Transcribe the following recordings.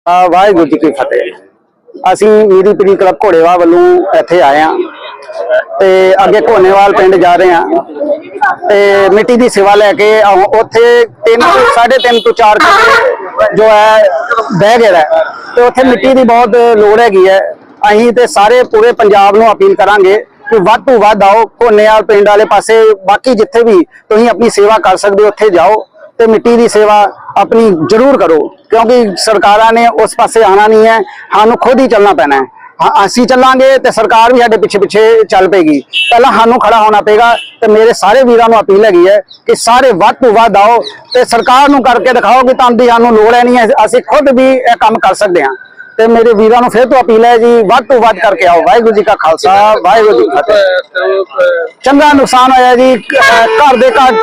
ਵਾਹਿਗੁਰੂ ਜੀ ਕੀ ਫਤਿਹ। ਅਸੀਂ ਮੀਰੀ ਪੀਰੀ ਕਲੱਬ ਘੋੜੇਵਾਲ ਵੱਲੋਂ ਇੱਥੇ ਆਏ ਹਾਂ ਤੇ ਅੱਗੇ ਘੋਨੇਵਾਲ ਪਿੰਡ ਜਾ ਰਹੇ ਹਾਂ ਤੇ ਮਿੱਟੀ ਦੀ ਸੇਵਾ ਲੈ ਕੇ ਉੱਥੇ 3.5 ਤੋਂ 4 ਕਿੱਲੇ ਜੋ ਹੈ ਬਹਿ ਗਿਆ ਤੇ ਉੱਥੇ ਮਿੱਟੀ ਦੀ ਬਹੁਤ ਲੋੜ ਹੈਗੀ ਹੈ। ਅਸੀਂ ਤੇ ਸਾਰੇ ਪੂਰੇ ਪੰਜਾਬ ਨੂੰ ਅਪੀਲ ਕਰਾਂਗੇ ਕਿ ਵੱਧ ਤੋਂ ਵੱਧ ਆਓ ਘੋਨੇਵਾਲ ਪਿੰਡ ਵਾਲੇ ਪਾਸੇ, ਬਾਕੀ ਜਿੱਥੇ ਵੀ ਤੁਸੀਂ ਆਪਣੀ ਸੇਵਾ ਕਰ ਸਕਦੇ ਹੋ ਉੱਥੇ जाओ ਤੇ ਮਿੱਟੀ ਦੀ ਸੇਵਾ अपनी जरूर करो, क्योंकि सरकारां ने उस पासे आना नहीं है, सानू खुद ही चलना पैना है। असी चलांगे तो सरकार भी साडे पिछे पिछे चल पेगी, पहला सानू खड़ा होना पेगा। तो मेरे सारे वीरां नू अपील हैगी है कि सारे वध तों वध आओ ते सरकार नू करके दिखाओ कि तुहानू दी सानू लोड़ है नहीं है, असी खुद भी यह काम कर सकते हैं। ते मेरे वीरां नू फिर तो अपील है जी, वध तों वध करके आओ। वाहिगुरू जी का खालसा, वाहिगुरू जी की फतेह। चंगा नुकसान होया जी, घर दे घर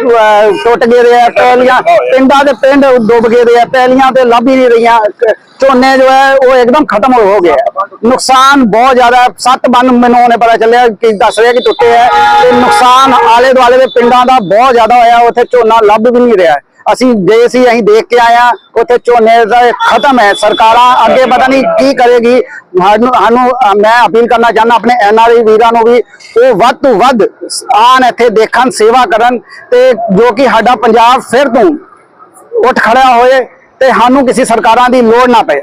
टुट गए, पैलियां पिंडां दे पिंड डुब गए, पैलियां ते लभ ही नहीं रही, झोने जो है वो एकदम खत्म हो गया। नुकसान बहुत ज्यादा, 7 बन मैनूं ने पता चलिया कि दस रहे कि टुटे है, ते नुकसान आले दुआले दे पिंडां दा बहुत ज्यादा होया, उत्थे झोना लभ भी नहीं रहा। असी गए सी, असीं देख के आए हैं, उत्थे झोने दा खत्म है। सरकारां अगे पता नहीं की करेगी। मैं अपील करना चाहना अपने NRI वीरां नूं भी, वो वध तों वध आन इत्थे देखण, सेवा करन ते जो कि साडा पंजाब फिर तों उठ खड़ा होए ते सानू किसी सरकारां दी लोड़ ना पए।